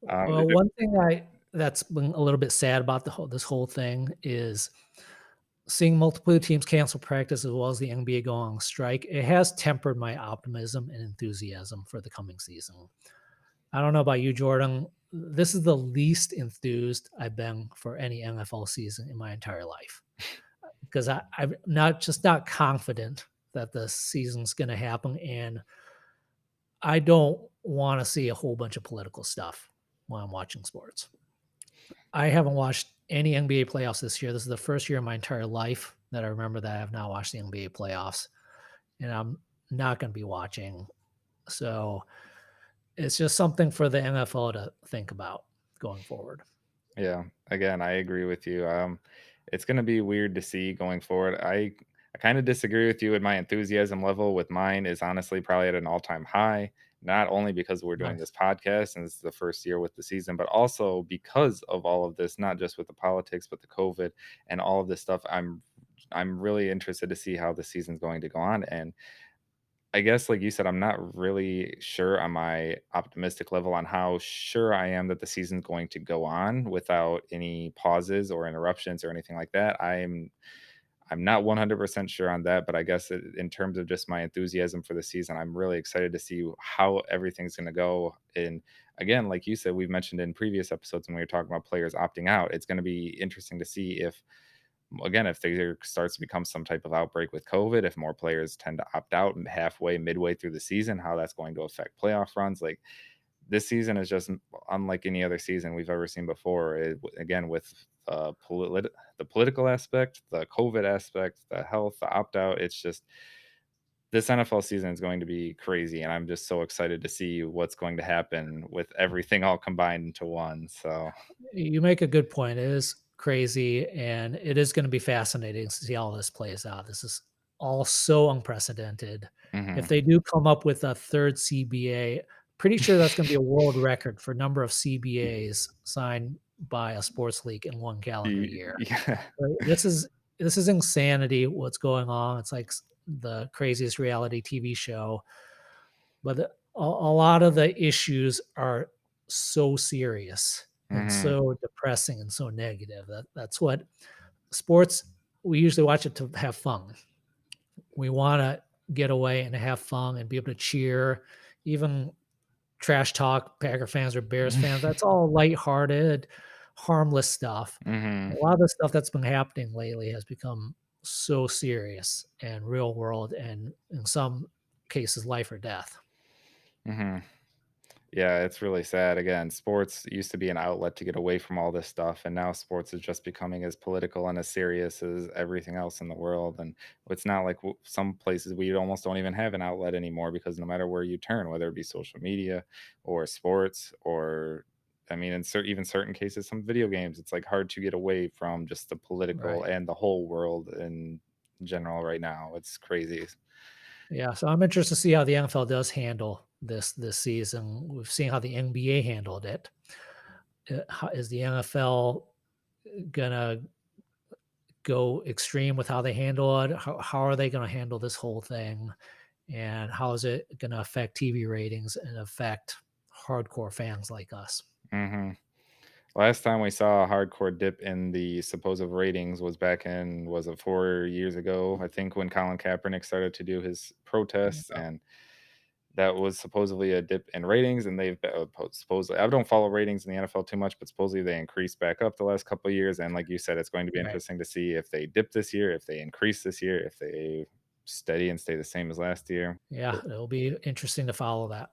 Is Well, it one thing that's been a little bit sad about this whole thing is seeing multiple teams cancel practice as well as the NBA go on strike. It has tempered my optimism and enthusiasm for the coming season. I don't know about you, Jordan. This is the least enthused I've been for any NFL season in my entire life because I'm not confident that the season's going to happen, and I don't want to see a whole bunch of political stuff while I'm watching sports. I haven't watched any NBA playoffs this year. This is the first year in my entire life that I remember that I have not watched the NBA playoffs, and I'm not going to be watching. So it's just something for the NFL to think about going forward. Yeah, again, I agree with you. It's going to be weird to see going forward. I kind of disagree with you. And my enthusiasm level with mine is honestly probably at an all-time high. Not only because we're doing Nice. this podcast and this is the first year with the season, but also because of all of this, not just with the politics, but the COVID and all of this stuff. I'm really interested to see how the season's going to go on. And I guess, like you said, I'm not really sure on my optimistic level on how sure I am that the season's going to go on without any pauses or interruptions or anything like that. I'm not 100% sure on that, but I guess in terms of just my enthusiasm for the season, I'm really excited to see how everything's going to go. And again, like you said, we've mentioned in previous episodes when we were talking about players opting out, it's going to be interesting to see if again, if there starts to become some type of outbreak with COVID, if more players tend to opt out and halfway, midway through the season, how that's going to affect playoff runs. Like this season is just unlike any other season we've ever seen before. Again, with the political aspect, the COVID aspect, the health, the opt out, it's just this NFL season is going to be crazy, and I'm just so excited to see what's going to happen with everything all combined into one. So, You make a good point. It is crazy, and it is going to be fascinating to see how this plays out. This is all so unprecedented. If mhm. they do come up with a third CBA, pretty sure that's going to be a world record for number of CBAs signed by a sports league in one calendar year. Yeah. Right? This is insanity. What's going on? It's like the craziest reality TV show. But a lot of the issues are so serious and Mhm. so depressing and so negative. That's what sports, we usually watch it to have fun. We wanna get away and have fun and be able to cheer, even trash talk Packer fans or Bears fans, that's all lighthearted, harmless stuff. A Mhm. lot of the stuff that's been happening lately has become so serious and real world and in some cases, life or death. Mhm. Yeah, it's really sad. Again, sports used to be an outlet to get away from all this stuff, and now sports is just becoming as political and as serious as everything else in the world. And it's not like some places we almost don't even have an outlet anymore because no matter where you turn, whether it be social media or sports or I mean, in even certain cases, some video games, it's like hard to get away from just the political Right. and the whole world in general right now. It's crazy. Yeah, so I'm interested to see how the NFL does handle this season. We've seen how the NBA handled it. Is the NFL gonna go extreme with how they handle it? How are they gonna handle this whole thing? And how is it gonna affect TV ratings and affect hardcore fans like us? Hmm. Last time we saw a hardcore dip in the supposed ratings was back in was it 4 years ago, I think, when Colin Kaepernick started to do his protests, Yeah. and that was supposedly a dip in ratings, and they've supposedly I don't follow ratings in the NFL too much, but supposedly they increased back up the last couple of years, and like you said, it's going to be Right. interesting to see if they dip this year, if they increase this year, if they steady and stay the same as last year. Yeah, it'll be interesting to follow that.